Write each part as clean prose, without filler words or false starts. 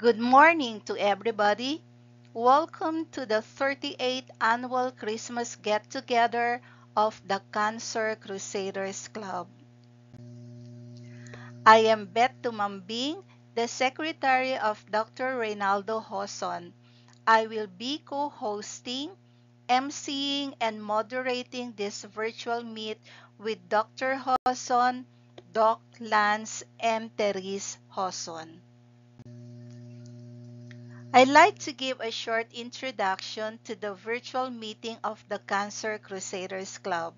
Good morning to everybody. Welcome to the 38th annual Christmas get-together of the Cancer Crusaders Club. I am Beth Tumambing, the Secretary of Dr. Reynaldo Hoson. I will be co-hosting, emceeing, and moderating this virtual meet with Dr. Hoson, Doc Lance, and Therese Hoson. I'd like to give a short introduction to the virtual meeting of the Cancer Crusaders Club.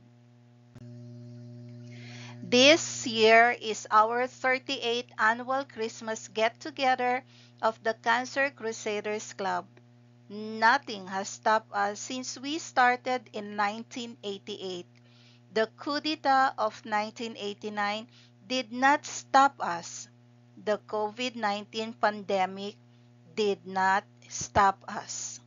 This year is our 38th annual Christmas get-together of the Cancer Crusaders Club. Nothing has stopped us since we started in 1988. The coup d'etat of 1989 did not stop us. The COVID-19 pandemic did not stop us.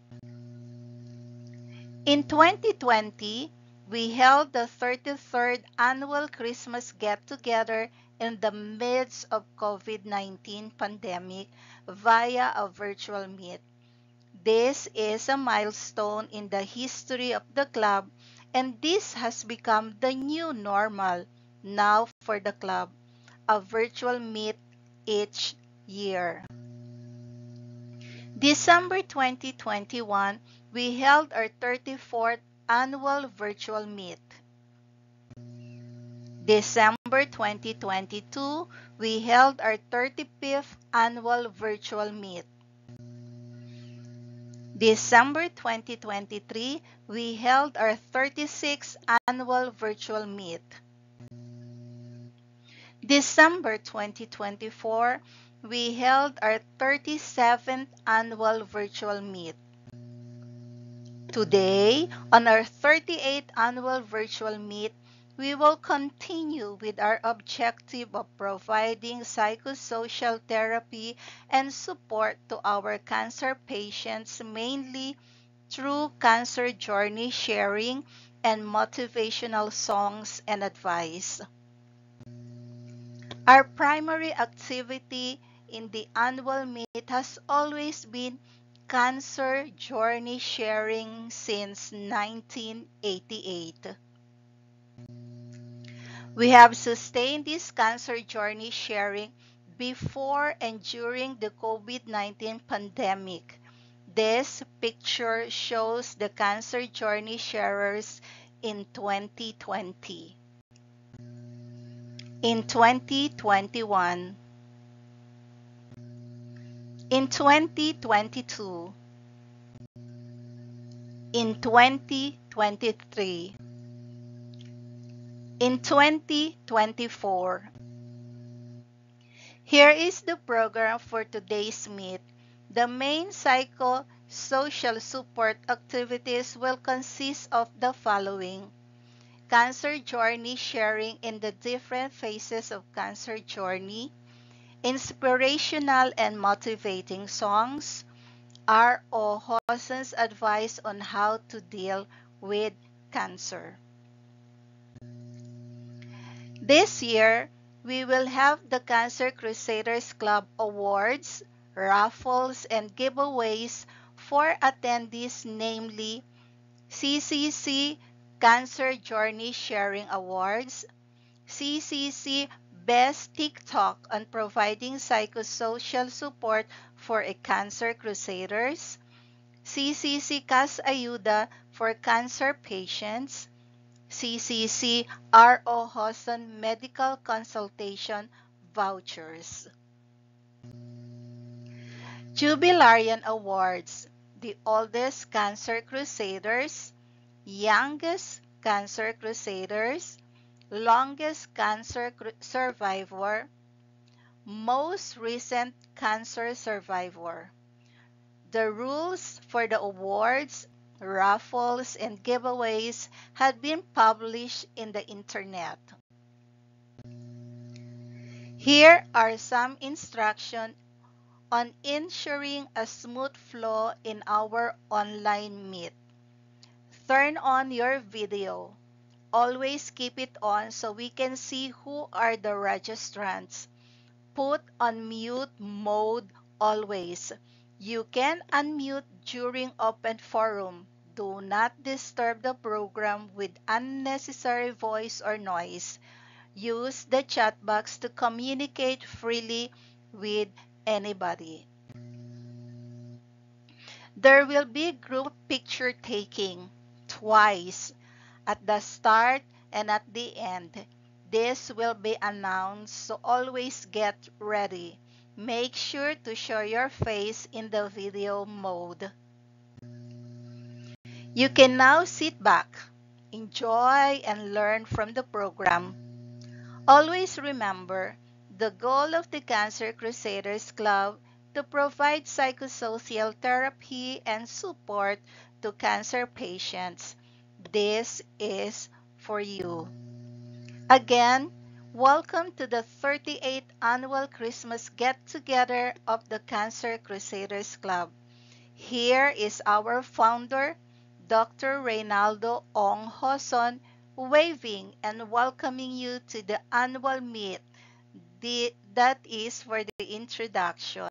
In 2020, we held the 33rd annual Christmas get-together in the midst of COVID-19 pandemic via a virtual meet. This is a milestone in the history of the club, and this has become the new normal now for the club, a virtual meet each year. December 2021, we held our 34th annual virtual meet. December 2022, we held our 35th annual virtual meet. December 2023, we held our 36th annual virtual meet. December 2024, we held our 37th annual virtual meet. Today, on our 38th annual virtual meet, we will continue with our objective of providing psychosocial therapy and support to our cancer patients mainly through cancer journey sharing and motivational songs and advice. Our primary activity in the annual meet has always been cancer journey sharing since 1988. We have sustained this cancer journey sharing before and during the COVID-19 pandemic. This picture shows the cancer journey sharers in 2020. In 2021, in 2022, in 2023, in 2024. Here is the program for today's meet. The main psychosocial support activities will consist of the following: cancer journey sharing in the different phases of cancer journey, inspirational and motivating songs, R.O. Hoson's advice on how to deal with cancer. This year, we will have the Cancer Crusaders Club Awards, raffles, and giveaways for attendees, namely CCC Cancer Journey Sharing Awards, CCC Best TikTok on providing psychosocial support for a Cancer Crusaders, CCC Cas Ayuda for cancer patients, CCC R.O. Hoson Medical Consultation Vouchers. Jubilarian Awards: the oldest Cancer Crusaders, youngest Cancer Crusaders, longest cancer survivor, most recent cancer survivor. The rules for the awards, raffles, and giveaways had been published in the internet. Here are some instructions on ensuring a smooth flow in our online meet. Turn on your video. Always keep it on so we can see who are the registrants. Put on mute mode Always, you can unmute during open forum. Do not disturb the program with unnecessary voice or noise. Use the chat box to communicate freely with anybody. There will be group picture taking twice, at the start and at the end. This will be announced, so always get ready. Make sure to show your face in the video mode. You can now sit back, enjoy, and learn from the program. Always remember, the goal of the Cancer Crusaders Club to provide psychosocial therapy and support to cancer patients. This is for you. Again, welcome to the 38th annual Christmas get-together of the Cancer Crusaders Club. Here is our founder, Dr. Reynaldo Ong Hoson, waving and welcoming you to the annual meet. That is for the introduction.